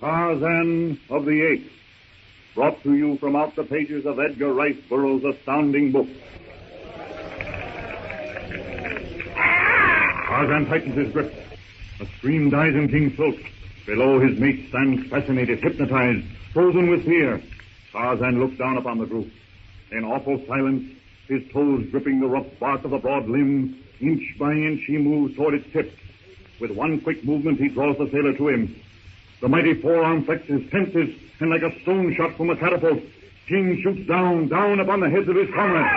Tarzan of the Apes, brought to you from out the pages of Edgar Rice Burroughs' astounding book. Tarzan tightens his grip. A scream dies in King's throat. Below, his mate stands fascinated, hypnotized, frozen with fear. Tarzan looks down upon the group. In awful silence, his toes gripping the rough bark of the broad limb, inch by inch he moves toward its tip. With one quick movement, he draws the sailor to him. The mighty forearm flexes, tenses, and like a stone shot from a catapult, King shoots down upon the heads of his comrades.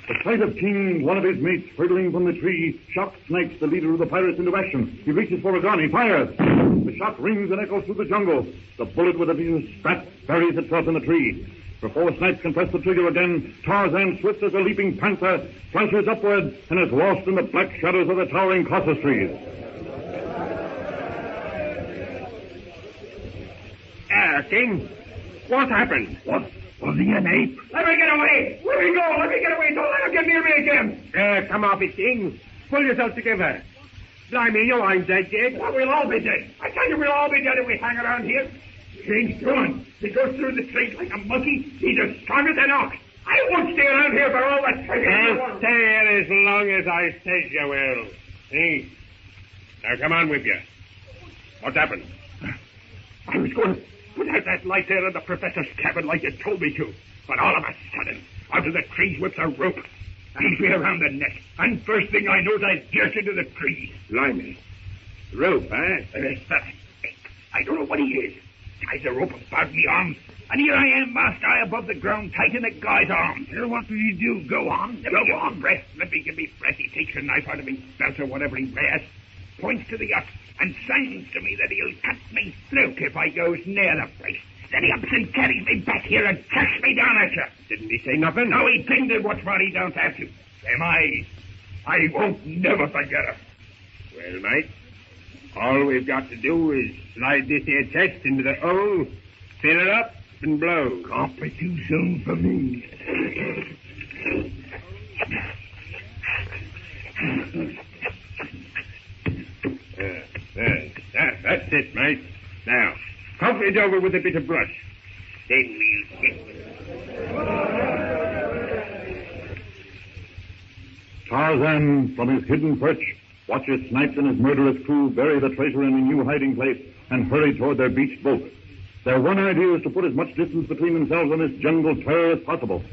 The sight of King, one of his mates, hurtling from the tree, shocks Snipes, the leader of the pirates, into action. He reaches for a gun. He fires. The shot rings and echoes through the jungle. The bullet with a piece of spat buries itself in the tree. Before Snipes can press the trigger again, Tarzan, swift as a leaping panther, flashes upward and is lost in the black shadows of the towering caucasus trees. King, what happened? What? Was he an ape? Let me get away! Let me go! Let me get away! Don't let him get near me again! Come off it, King. Pull yourself together. Blimey, you ain't dead yet. Well, we'll all be dead. I tell you, we'll all be dead if we hang around here. King's gone. He goes through the trees like a monkey. He's as strong as an ox. I won't stay around here for all that treasure. I'll stay here as long as I says you will. See? Now come on with you. What's happened? I was going to put out that light there in the professor's cabin like you told me to. But all of a sudden, out of the trees whips a rope. He's me around the neck. And first thing I knows, I jerked into the trees. Blimey. Rope, eh? I don't know what he is. Ties the rope about me arms. And here I am, master, eye above the ground, tight in the guy's arms. Well, what do you do? Go on. Go on, breath. Let me give me breath. He takes a knife out of me belt or whatever he wears, points to the yacht, and signs to me that he'll cut me fluke if I goes near the place. Then he ups and carries me back here and chucks me down at you. Didn't he say nothing? No, he didn't, and what's more, he don't have to. Them eyes. I won't never forget it. Well, mate, all we've got to do is slide this here chest into the hole, fill it up, and blow. Can't be too soon for me. That's it, mate. Now, cover it over with a bit of brush. Then we'll see. Tarzan, from his hidden perch, watches Snipes and his murderous crew bury the treasure in a new hiding place and hurry toward their beached boat. Their one idea is to put as much distance between themselves and this jungle terror as possible.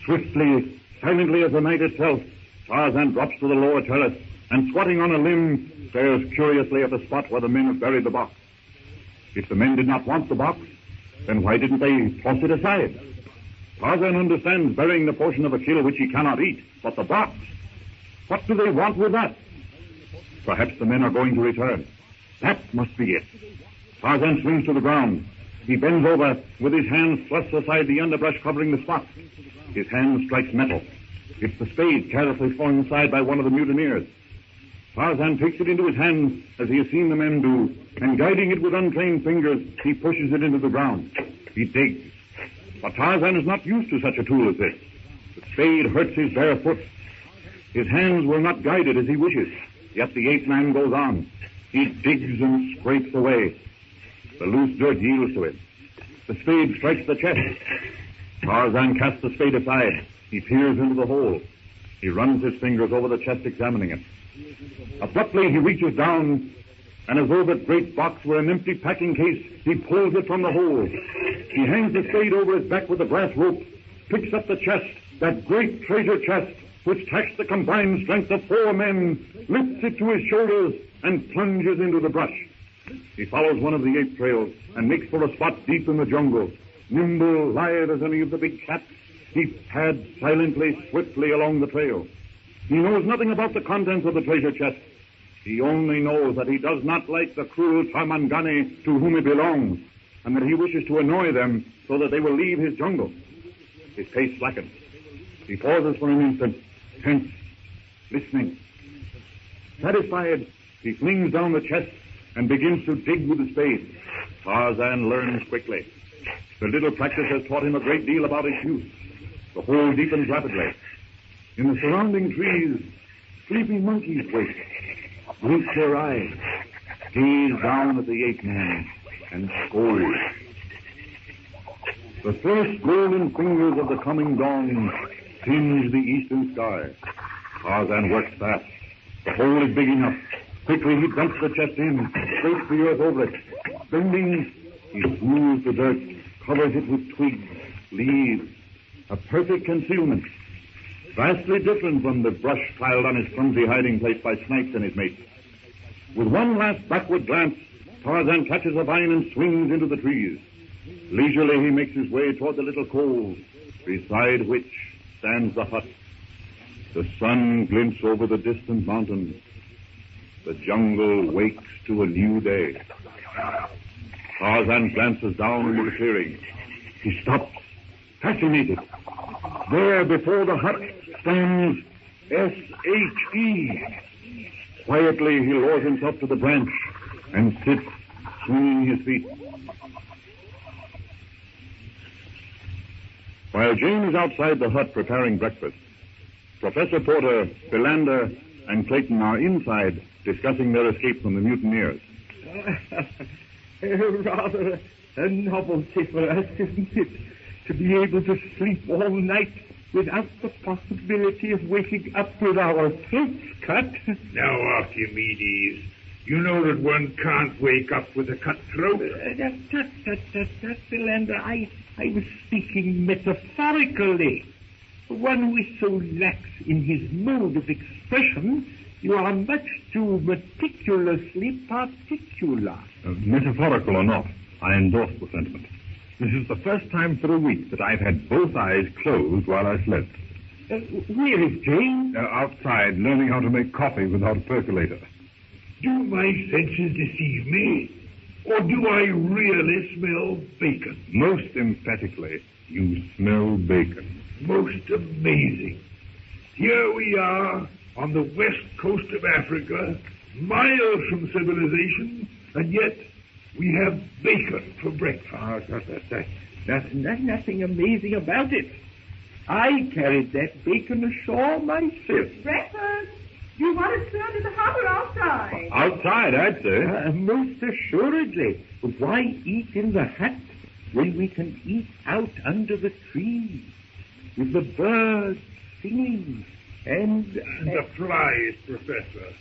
Swiftly, silently as the night itself, Tarzan drops to the lower terrace and, squatting on a limb, stares curiously at the spot where the men have buried the box. If the men did not want the box, then why didn't they toss it aside? Tarzan understands burying the portion of a kill which he cannot eat, but the box, what do they want with that? Perhaps the men are going to return. That must be it. Tarzan swings to the ground. He bends over, with his hands thrust aside the underbrush covering the spot. His hand strikes metal. It's the spade carelessly flung aside by one of the mutineers. Tarzan takes it into his hands, as he has seen the men do, and guiding it with untrained fingers, he pushes it into the ground. He digs. But Tarzan is not used to such a tool as this. The spade hurts his bare foot. His hands will not guide it as he wishes. Yet the ape man goes on. He digs and scrapes away. The loose dirt yields to him. The spade strikes the chest. Tarzan casts the spade aside. He peers into the hole. He runs his fingers over the chest, examining it. Abruptly, he reaches down, and as though that great box were an empty packing case, he pulls it from the hole. He hangs the spade over his back with the brass rope, picks up the chest, that great treasure chest, which taxed the combined strength of 4 men, lifts it to his shoulders, and plunges into the brush. He follows one of the ape trails and makes for a spot deep in the jungle. Nimble, lithe as any of the big cats, he pads silently, swiftly along the trail. He knows nothing about the contents of the treasure chest. He only knows that he does not like the cruel Tarmangani to whom he belongs, and that he wishes to annoy them so that they will leave his jungle. His pace slackens. He pauses for an instant, tense, listening. Satisfied, he flings down the chest and begins to dig with the spade. Tarzan learns quickly. The little practice has taught him a great deal about its use. The hole deepens rapidly. In the surrounding trees, sleepy monkeys wait, blink their eyes. gaze down at the ape man and scold. The first golden fingers of the coming dawn tinge the eastern sky. Tarzan works fast. The hole is big enough. Quickly he dumps the chest in, scrapes the earth over it. Bending, he smooths the dirt, covers it with twigs, leaves. A perfect concealment. Vastly different from the brush piled on his clumsy hiding place by Snipes and his mates. With one last backward glance, Tarzan catches a vine and swings into the trees. Leisurely he makes his way toward the little cove, beside which stands the hut. The sun glints over the distant mountains. The jungle wakes to a new day. Tarzan glances down into the clearing. He stops, fascinated. There before the hut stands S.H.E. Quietly he lowers himself to the branch and sits, swinging his feet. While Jane is outside the hut preparing breakfast, Professor Porter, Philander, and Clayton are inside discussing their escape from the mutineers. Rather a novelty for us, isn't it? To be able to sleep all night without the possibility of waking up with our throats cut. Now, Archimedes, you know that one can't wake up with a cut throat. Tut, Philander, I was speaking metaphorically. One who is so lax in his mode of expression, you are much too meticulously particular. Metaphorical or not, I endorse the sentiment. This is the first time for a week that I've had both eyes closed while I slept. Where is Jane? Outside, learning how to make coffee without a percolator. Do my senses deceive me? Or do I really smell bacon? Most emphatically, you smell bacon. Most amazing. Here we are on the west coast of Africa, miles from civilization, and yet we have bacon for breakfast. There's nothing amazing about it. I carried that bacon ashore myself. Breakfast? You want it served in the hut or outside? Outside, I'd say. Most assuredly. But why eat in the hut when we can eat out under the trees with the birds singing and the flies, Professor.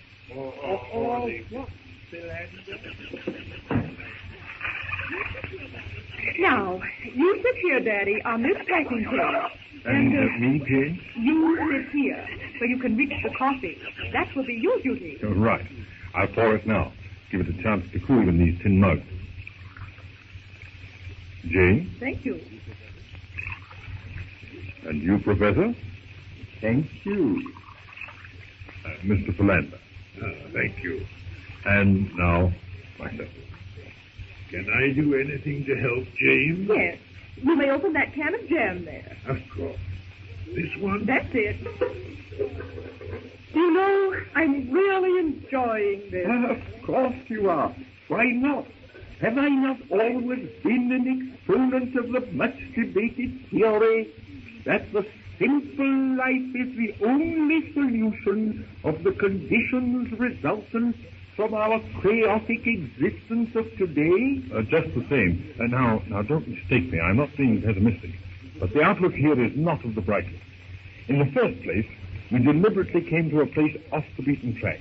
Now, you sit here, Daddy, on this packing case. And me, Jane? You sit here, so you can reach the coffee. That will be your duty. Right. I'll pour it now. Give it a chance to cool in these tin mugs. Jane? Thank you. And you, Professor? thank you. Mr. Philander. Thank you. And now, myself. Can I do anything to help James? Yes. You may open that can of jam there. Of course. This one? That's it. You know, I'm really enjoying this. Of course you are. Why not? Have I not always been an exponent of the much-debated theory that the simple life is the only solution of the conditions resultant from our chaotic existence of today? Just the same. Now, don't mistake me. I'm not being pessimistic. But the outlook here is not of the brightest. In the first place, we deliberately came to a place off the beaten track.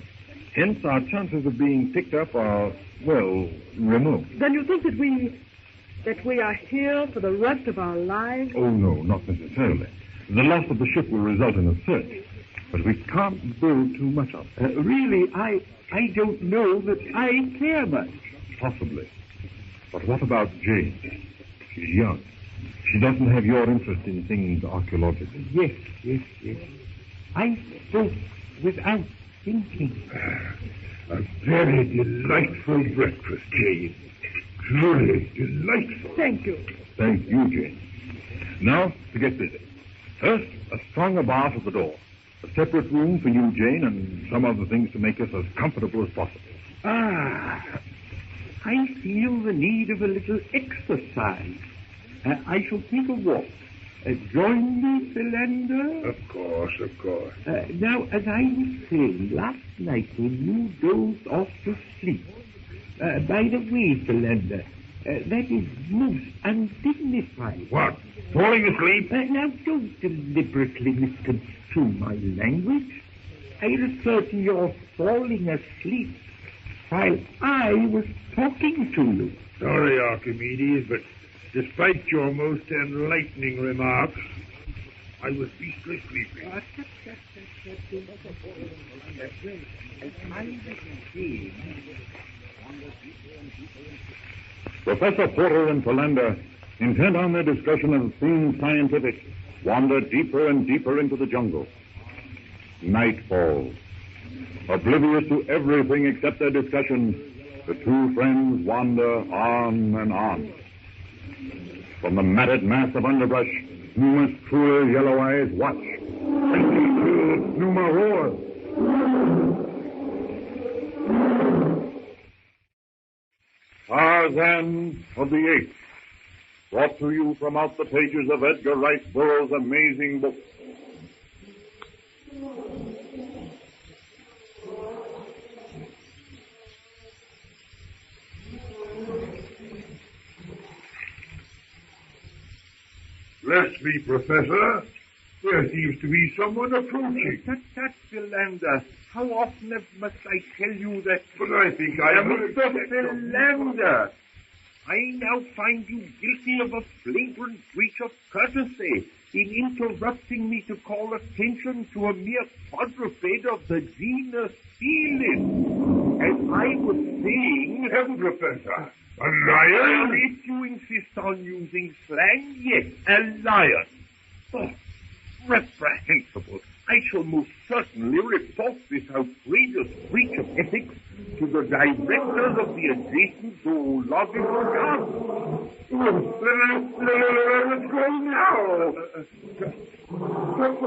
Hence, our chances of being picked up are, well, remote. Then you think that we are here for the rest of our lives? Oh, no, not necessarily. The loss of the ship will result in a search. But we can't build too much of it. Really, I don't know that I care much. Possibly. But what about Jane? She's young. She doesn't have your interest in things archaeological. Yes. I spoke without thinking. A very delightful breakfast, Jane. Truly delightful. Thank you. Thank you, Jane. Now, to get busy. First, a stronger bar at the door. A separate room for you, Jane, and some other things to make us as comfortable as possible. I feel the need of a little exercise. I shall take a walk. Join me, Philander? Of course. Now, as I was saying, last night when you dozed off to sleep, By the way, Philander, that is most undignified. What? Falling asleep? Now, don't deliberately misconstrue my language. I refer to your falling asleep while I was talking to you. Sorry, Archimedes, but despite your most enlightening remarks, I was beastly sleepy. Professor Porter and Philander, intent on their discussion of things scientific, wander deeper and deeper into the jungle. Night falls. Oblivious to everything except their discussion, the two friends wander on and on. From the matted mass of underbrush, Numa's cruel yellow eyes watch. And Numa roars. Tarzan of the Apes, brought to you from out the pages of Edgar Rice Burroughs' amazing book. Bless me, Professor. There seems to be someone approaching. Tut, Philander. How often must I tell you that? But I think I am Mr. Philander, I now find you guilty of a flagrant breach of courtesy in interrupting me to call attention to a mere quadruped of the genus Felis. As I was saying... Professor, a lion? If you insist on using slang, yes, a lion. Oh, reprehensible. I shall most certainly report this outrageous breach of ethics to the directors of the adjacent zoological garden. Let's go now. Come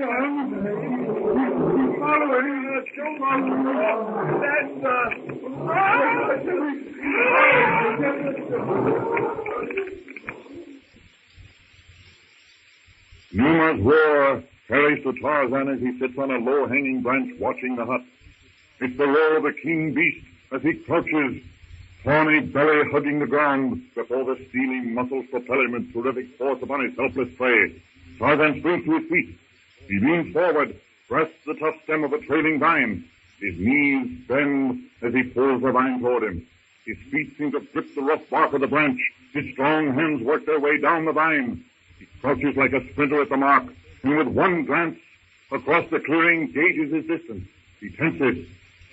on. Following. Let's go. Numa's roar carries to Tarzan as he sits on a low-hanging branch watching the hut. It's the roar of the king beast as he crouches, tawny belly hugging the ground before the steely muscles propel him with terrific force upon his helpless prey. Tarzan springs to his feet. He leans forward, grasps the tough stem of a trailing vine. His knees bend as he pulls the vine toward him. His feet seem to grip the rough bark of the branch. His strong hands work their way down the vine. He crouches like a sprinter at the mark, and with one glance across the clearing gauges his distance. He tenses,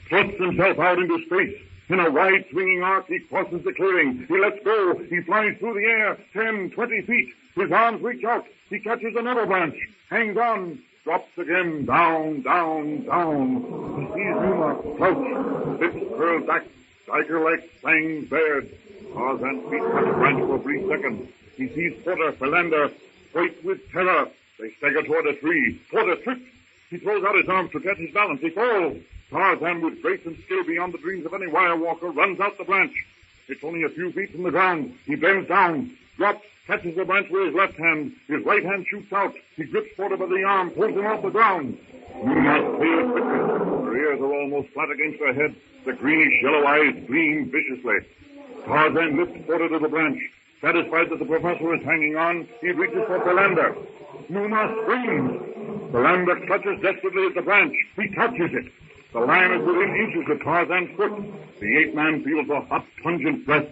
thrusts himself out into space. In a wide swinging arc, he crosses the clearing. He lets go. He flies through the air, 10, 20 feet. His arms reach out. He catches another branch, hangs on, drops again, down, down, down. He sees Numa crouch, lips curled back, tiger-like fangs bared. Tarzan's feet touch the branch for a brief second. He sees Porter, Philander, white with terror. They stagger toward a tree. Porter trips. He throws out his arms to catch his balance. He falls. Tarzan, with grace and skill beyond the dreams of any wire walker, runs out the branch. It's only a few feet from the ground. He bends down, drops, catches the branch with his left hand. His right hand shoots out. He grips Porter by the arm, pulls him off the ground. Numa's tail quickens. Her ears are almost flat against her head. The greenish yellow eyes gleam viciously. Tarzan lifts Porter to the branch. Satisfied that the professor is hanging on, he reaches for Philander. Numa screams. Philander clutches desperately at the branch. He touches it. The lion is within inches of Tarzan's foot. The ape-man feels a hot, pungent breath.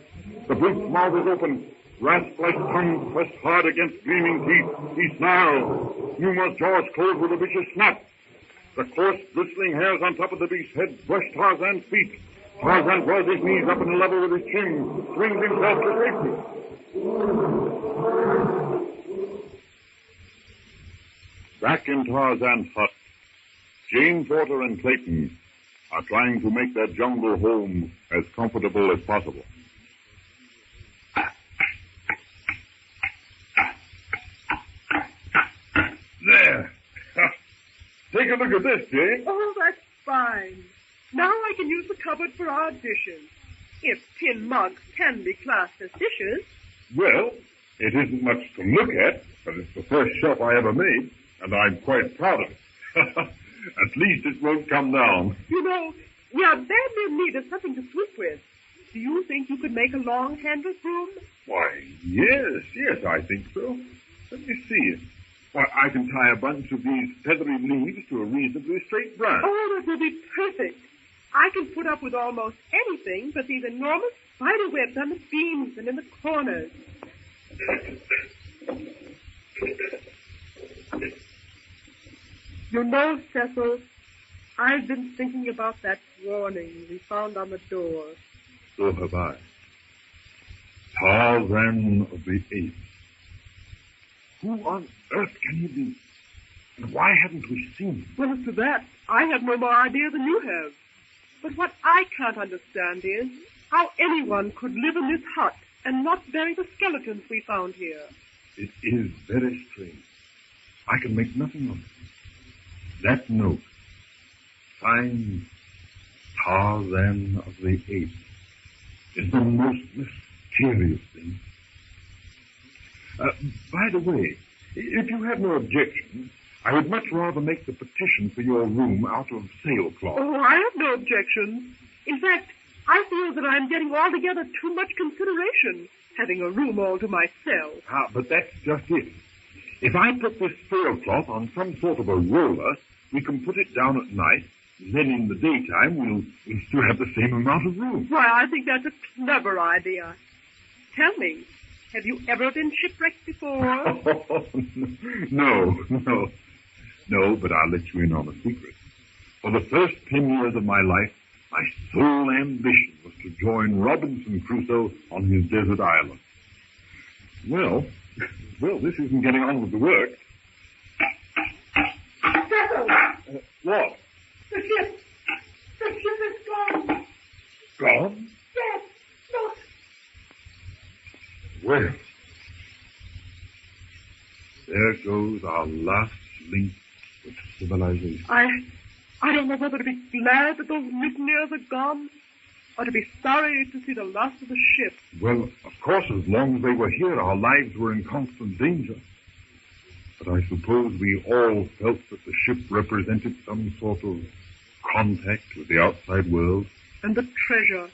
The brute's mouth is open. Rasp-like tongue pressed hard against gleaming teeth. He snarls. Numa's jaws close with a vicious snap. The coarse, bristling hairs on top of the beast's head brush Tarzan's feet. Tarzan draws his knees up on a level with his chin, swings himself to safety. Back in Tarzan's hut, Jane Porter and Clayton are trying to make their jungle home as comfortable as possible. There. Take a look at this, Jane. Oh, that's fine. Now I can use the cupboard for our dishes. If tin mugs can be classed as dishes. Well, it isn't much to look at, but it's the first shelf I ever made, and I'm quite proud of it. At least it won't come down. You know, we are badly in need of something to sweep with. Do you think you could make a long-handled broom? Why, yes, I think so. Let me see. Why, I can tie a bunch of these feathery leaves to a reasonably straight branch. Oh, that will be perfect. I can put up with almost anything but these enormous spider webs on the beams and in the corners. You know, Cecil, I've been thinking about that warning we found on the door. So have I. Tarzan of the Apes. Who on earth can he be? And why haven't we seen him? Well, as to that, I have no more idea than you have. But what I can't understand is how anyone could live in this hut and not bury the skeletons we found here. It is very strange. I can make nothing of it. That note, signed Tarzan of the Apes, is the most mysterious thing. By the way, if you have no objection, I would much rather make the petition for your room out of sailcloth. Oh, I have no objections. In fact, I feel that I'm getting altogether too much consideration, having a room all to myself. But that's just it. If I put this sailcloth on some sort of a roller, we can put it down at night. Then in the daytime, we'll still have the same amount of room. Why, I think that's a clever idea. Tell me, have you ever been shipwrecked before? No, but I'll let you in on a secret. For the first 10 years of my life, my sole ambition was to join Robinson Crusoe on his desert island. Well, this isn't getting on with the work. Cecil! What? The ship is gone. Gone? Yes, look. Well, there goes our last link with civilization. I don't know whether to be glad that those mutineers are gone, or to be sorry to see the loss of the ship. Well, of course, as long as they were here, our lives were in constant danger. But I suppose we all felt that the ship represented some sort of contact with the outside world. And the treasure.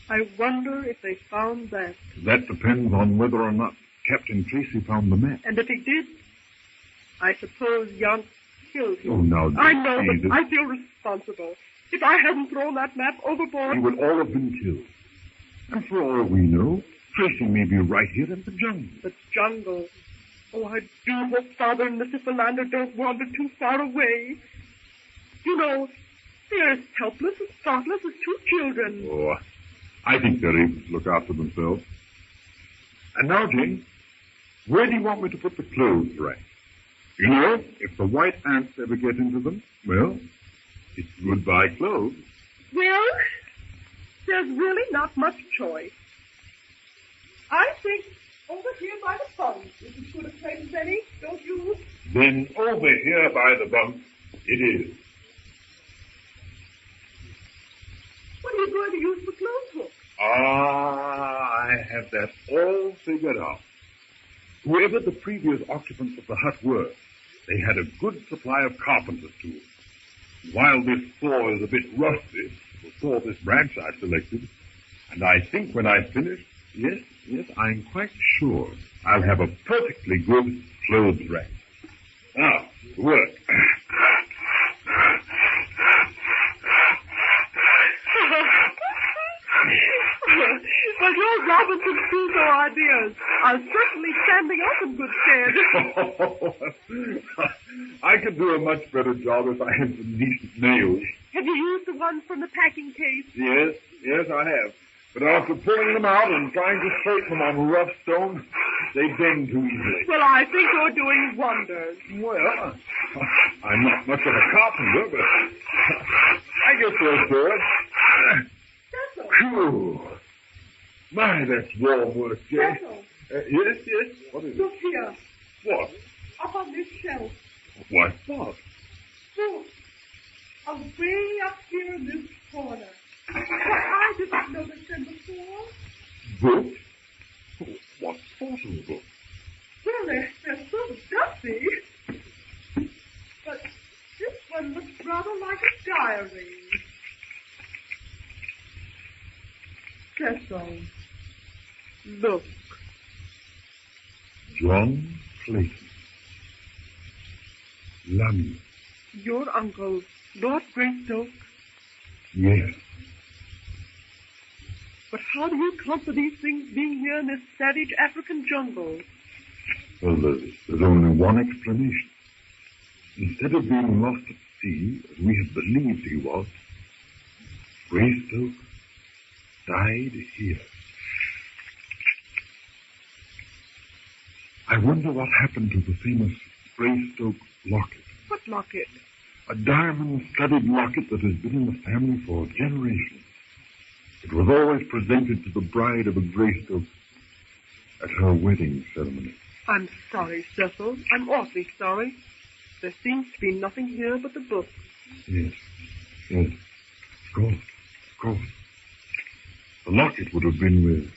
I wonder if they found that. That depends on whether or not Captain Tracy found the map. And if he did, I suppose Young killed him. Oh, now, I know, Jesus. but I feel responsible. If I hadn't thrown that map overboard... We would all have been killed. And for all we know, Tracy may be right here in the jungle. The jungle. Oh, I do hope Father and Mrs. Philander don't wander too far away. You know, they're as helpless and thoughtless as two children. Oh, I think they're able to look after themselves. And now, Jane, where do you want me to put the clothes rack? You know, if the white ants ever get into them, well, it's goodbye clothes. Well, there's really not much choice. I think over here by the pond is as good a place as any, don't you? Then over here by the bunk, it is. What are you going to use for clothes hooks? I have that all figured out. Whoever the previous occupants of the hut were, they had a good supply of carpenter's tools. While this saw is a bit rusty, the saw this branch I selected, and I think when I finish, yes, I'm quite sure I'll have a perfectly good clothes rack. Now, to work. Well, your Robinson Crusoe ideas are certainly standing up in good stead. I could do a much better job if I had some decent nails. Have you used the ones from the packing case? Yes, I have. But after pulling them out and trying to straighten them on rough stone, they bend too easily. Well, I think you're doing wonders. Well, I'm not much of a carpenter, but I guess they'll do it. Cecil. Phew. My, that's warm work, Jay. Cecil. Yes. What is Look it? here. What? Up on this shelf. What? Look. Away up here in this corner. Well, I didn't notice them before. Books? What sort of books? Well, they're sort of dusty. But this one looks rather Cecil, look. John Clayton. Lammy. Your uncle, Lord Greystoke. Yes. But how do you account for these things being here in this savage African jungle? Well, there's only one explanation. Instead of being lost at sea, as we had believed he was, Greystoke died here. I wonder what happened to the famous Greystoke locket. What locket? A diamond-studded locket that has been in the family for generations. It was always presented to the bride of a Greystoke at her wedding ceremony. I'm sorry, Cecil. I'm awfully sorry. There seems to be nothing here but the book. Yes. Of course. The locket would have been with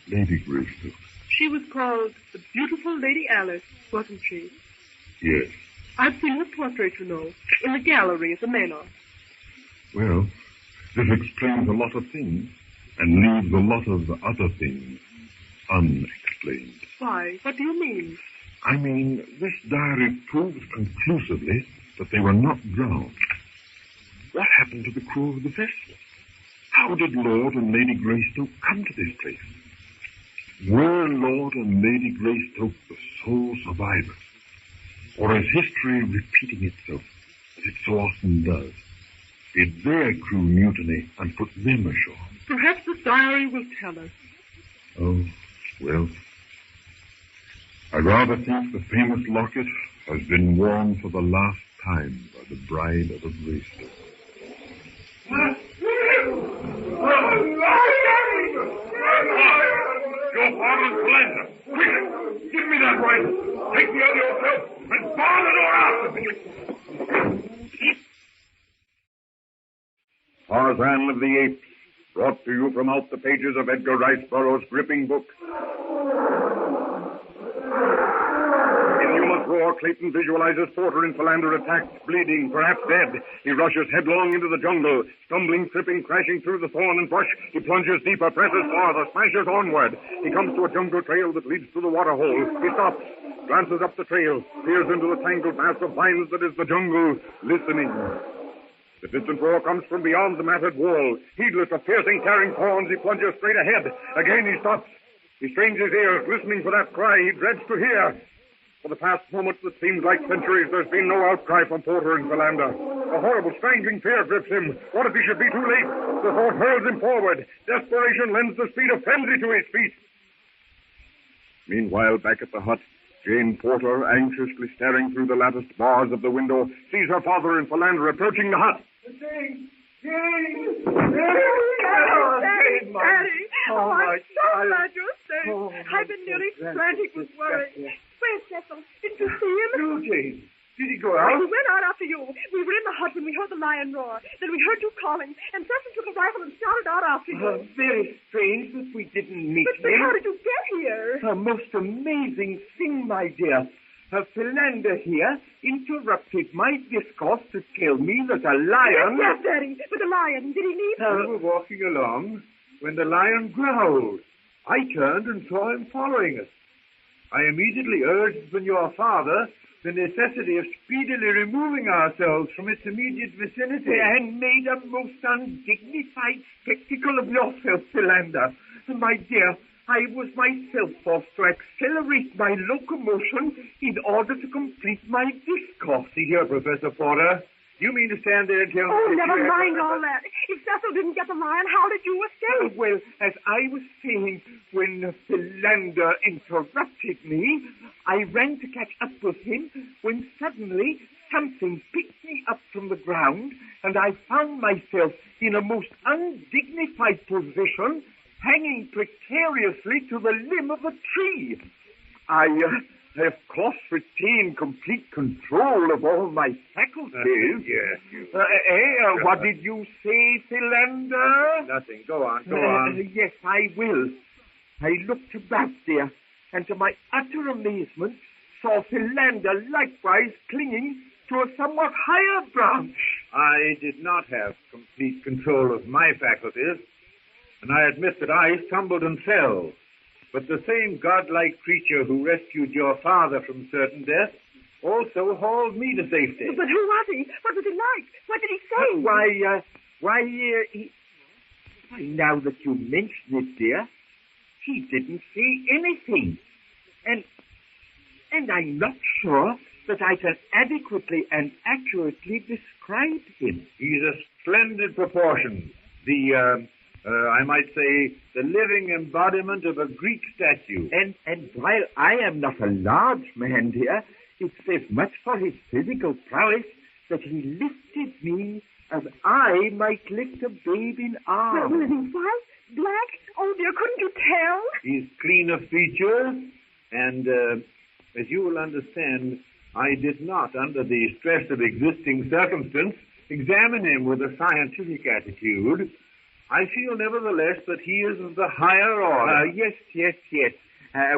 Lady Greystoke. She was called the beautiful Lady Alice, wasn't she? Yes. I've seen her portrait, you know, in the gallery at the manor. Well, this explains a lot of things and leaves a lot of other things unexplained. Why? What do you mean? I mean, this diary proves conclusively that they were not drowned. What happened to the crew of the vessel? How did Lord and Lady Greystoke come to this place? Were Lord and Lady Greystoke the sole survivors? Or is history repeating itself, as it so often does? Did their crew mutiny and put them ashore? Perhaps the diary will tell us. Oh, well, I rather think the famous locket has been worn for the last time by the bride of a Greystoke. Your father's Philander. Quick, give me that rifle. Take the other yourself and bar the door after me. Tarzan of the Apes, brought to you from out the pages of Edgar Rice Burroughs' gripping book. Roar, Clayton visualizes Porter and Philander attacked, bleeding, perhaps dead. He rushes headlong into the jungle, stumbling, tripping, crashing through the thorn and brush. He plunges deeper, presses farther, smashes onward. He comes to a jungle trail that leads to the water hole. He stops, glances up the trail, peers into the tangled mass of vines that is the jungle, listening. The distant roar comes from beyond the matted wall. Heedless of piercing, tearing thorns, he plunges straight ahead. Again he stops. He strains his ears, listening for that cry he dreads to hear. For the past moments that seemed like centuries, there's been no outcry from Porter and Philander. A horrible, strangling fear grips him. What if he should be too late? The thought hurls him forward. Desperation lends the speed of frenzy to his feet. Meanwhile, back at the hut, Jane Porter, anxiously staring through the latticed bars of the window, sees her father and Philander approaching the hut. Jane! Daddy! Oh, I'm so glad you're safe. I've been nearly frantic with worry. Where's Cecil? Didn't you see him? No, Jane. Did he go out? He went out after you. We were in the hut when we heard the lion roar. Then we heard you calling, and Cecil took a rifle and started out after you. Very strange that we didn't meet But how did you get here? A most amazing thing, my dear. Philander here interrupted my discourse to tell me that a lion... Yes, Daddy. But the lion, did he leave? We were walking along when the lion growled. I turned and saw him following us. I immediately urged upon your father the necessity of speedily removing ourselves from its immediate vicinity. And made a most undignified spectacle of yourself, Philander. My dear, I was myself forced to accelerate my locomotion in order to complete my discourse. See here, Professor Porter. You mean to stand there and tell me... Oh, never mind all that. If Cecil didn't get the lion, how did you escape? Well, as I was saying, when Philander interrupted me, I ran to catch up with him when suddenly something picked me up from the ground, and I found myself in a most undignified position, hanging precariously to the limb of a tree. I, of course, retained complete control of all my faculties. Yes. What did you say, Philander? Nothing. Go on. Yes, I will. I looked about there, and to my utter amazement, saw Philander likewise clinging to a somewhat higher branch. I did not have complete control of my faculties. and I admit that I stumbled and fell. But the same godlike creature who rescued your father from certain death also hauled me to safety. But who was he? What was he like? What did he say? Now that you mention it, dear, he didn't say anything. And I'm not sure that I can adequately and accurately describe him. He's a splendid proportion. I might say, the living embodiment of a Greek statue. And while I am not a large man, dear, it says much for his physical prowess that he lifted me as I might lift a babe in arms. Was he white? Black? Oh, dear, couldn't you tell? He's clean of features, and as you will understand, I did not, under the stress of existing circumstance, examine him with a scientific attitude. I feel, nevertheless, that he is of the higher order. Yes.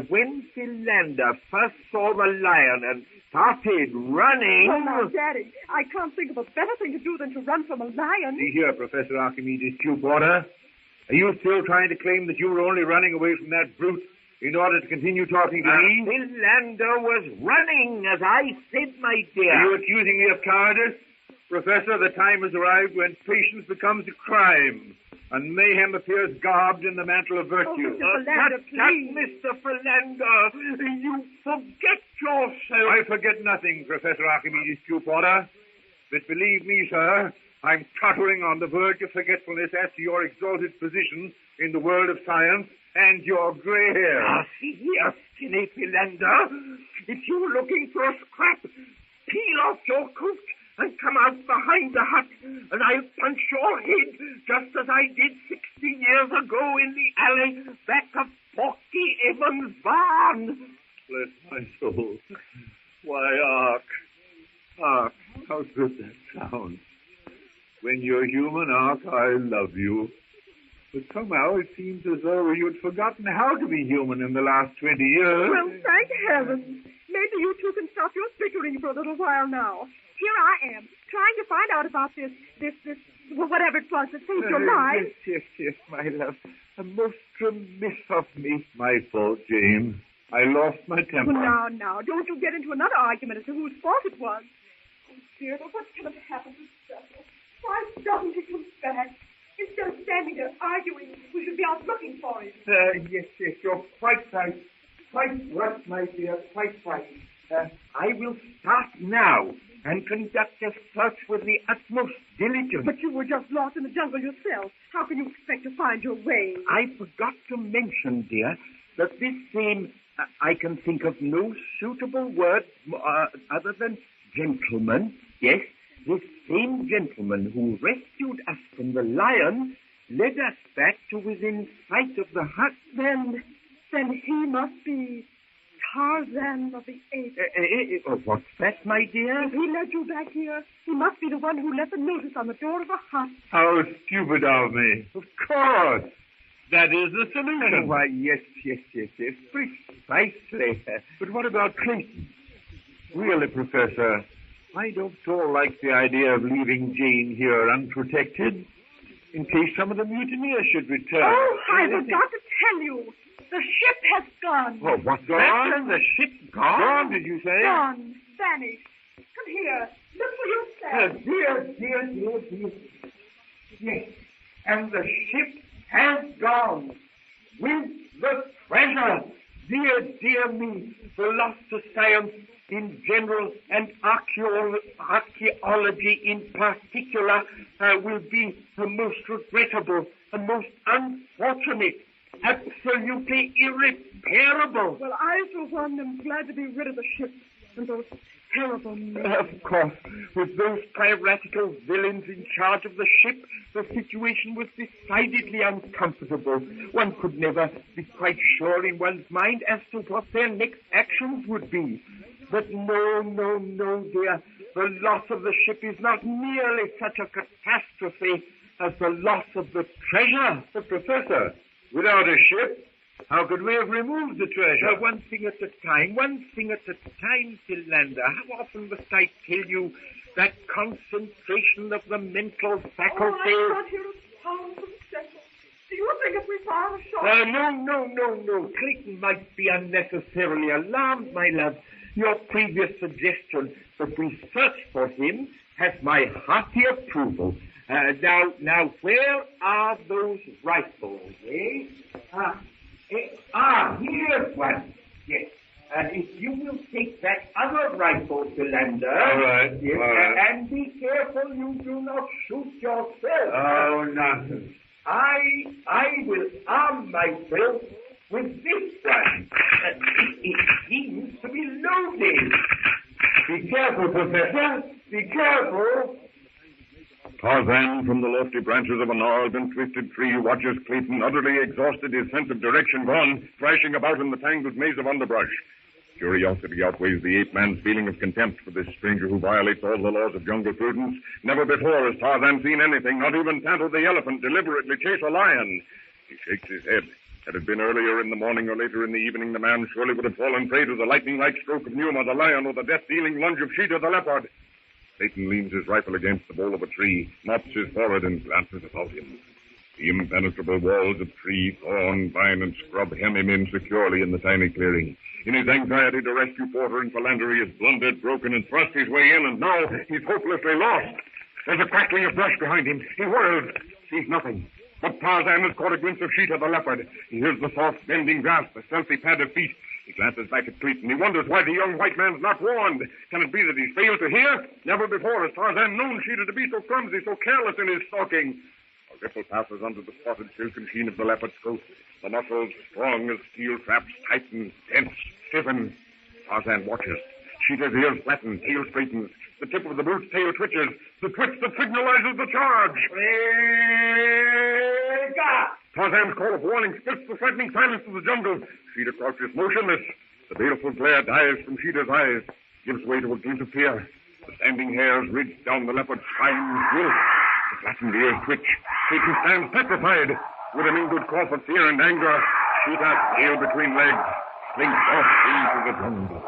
When Philander first saw the lion and started running... Oh, now, Daddy, I can't think of a better thing to do than to run from a lion. See here, Professor Archimedes Q-Porter. Are you still trying to claim that you were only running away from that brute in order to continue talking to me? Philander was running, as I said, my dear. Are you accusing me of cowardice? Professor, the time has arrived when patience becomes a crime, and mayhem appears garbed in the mantle of virtue. Oh, Mr. Philander, please. Mr. Philander, you forget yourself. I forget nothing, Professor Archimedes Q-Porter. But believe me, sir, I'm tottering on the verge of forgetfulness as to your exalted position in the world of science and your gray hair. See here, skinny Philander. If you're looking for a scrap, peel off your coat and come out behind the hut, and I'll punch your head just as I did 60 years ago in the alley back of Porky Evans' barn. Bless my soul. Why, Ark, how good that sounds. When you're human, Ark, I love you. But somehow it seems as though you'd forgotten how to be human in the last 20 years. Well, thank heavens. Maybe you two can stop your bickering for a little while now. Here I am, trying to find out about this, whatever it was that saved your life. Yes, my love. A most remiss of me. My fault, Jane. I lost my temper. Well, now, don't you get into another argument as to whose fault it was. Oh, dear, but what can have happened to Cecil? Why doesn't he come back? Instead of standing there arguing, we should be out looking for him. Yes, you're quite right. Quite right, my dear, quite right. I will start now and conduct a search with the utmost diligence. But you were just lost in the jungle yourself. How can you expect to find your way? I forgot to mention, dear, that this same, I can think of no suitable word other than gentleman. Yes, this same gentleman who rescued us from the lion led us back to within sight of the hut. Then he must be Tarzan of the Apes. What's that, my dear? If he led you back here, he must be the one who left the notice on the door of the hut. How stupid of me. Of course. That is the solution. Why, yes. Precisely. But what about Clayton? Really, Professor, I don't at all like the idea of leaving Jane here unprotected in case some of the mutineers should return. Oh, I forgot to tell you. The ship has gone. Oh, what's gone? The ship gone? Gone, did you say? Gone. Vanished. Come here. Look for yourself. Dear. Yes. And the ship has gone with the treasure. Dear me. The loss to science in general and archaeology in particular will be the most regrettable and most unfortunate. Absolutely irreparable. Well, I, for one, am glad to be rid of the ship and those terrible men. Of course. With those piratical villains in charge of the ship, the situation was decidedly uncomfortable. One could never be quite sure in one's mind as to what their next actions would be. But no, dear. The loss of the ship is not nearly such a catastrophe as the loss of the treasure. But, Professor, without a ship, how could we have removed the treasure? One thing at a time, Philander. How often must I tell you that concentration of the mental faculties... Oh, I can't hear a sound from Cecil. Do you think a arm short. No. Clayton might be unnecessarily alarmed, my love. Your previous suggestion that we search for him has my hearty approval. Now, where are those rifles, eh? Here's one. Yes. If you will take that other rifle, Philander. All right. Yes, all right. and be careful you do not shoot yourself. Oh, nonsense. I will arm myself with this one. It seems to be loaded. Be careful, Professor. Be careful. Tarzan, from the lofty branches of a gnarled and twisted tree, watches Clayton, utterly exhausted, his sense of direction gone, thrashing about in the tangled maze of underbrush. Curiosity outweighs the ape-man's feeling of contempt for this stranger who violates all the laws of jungle prudence. Never before has Tarzan seen anything, not even Tanto the elephant, deliberately chase a lion. He shakes his head. Had it been earlier in the morning or later in the evening, the man surely would have fallen prey to the lightning-like stroke of Numa the lion or the death-dealing lunge of Sheeta the leopard. Clayton leans his rifle against the bole of a tree, mops his forehead, and glances about him. The impenetrable walls of tree, thorn, vine, and scrub hem him in securely in the tiny clearing. In his anxiety to rescue Porter and Philander, he has blundered, broken, and thrust his way in, and now he's hopelessly lost. There's a crackling of brush behind him. He whirls, sees nothing. But Tarzan has caught a glimpse of Sheeta the leopard. He hears the soft, bending grasp, the stealthy pad of feet. He glances back at Clayton. He wonders why the young white man's not warned. Can it be that he's failed to hear? Never before has Tarzan known Sheeta to be so clumsy, so careless in his stalking. A ripple passes under the spotted silken sheen of the leopard's coat. The muscles, strong as steel traps, tighten, tense, stiffen. Tarzan watches. Sheeta's ears flatten, tail straightens. The tip of the brute's tail twitches. The twitch that signalizes the charge. Tarzan's call of warning splits the threatening silence of the jungle. Sheeta crouches motionless. The baleful glare dies from Sheeta's eyes, gives way to a glint of fear. The standing hairs ridge down the leopard's spine wilt. The flattened ears twitch. Clayton stands petrified. With a mingled cough of fear and anger, Sheeta, tail between legs, slinks off into the jungle.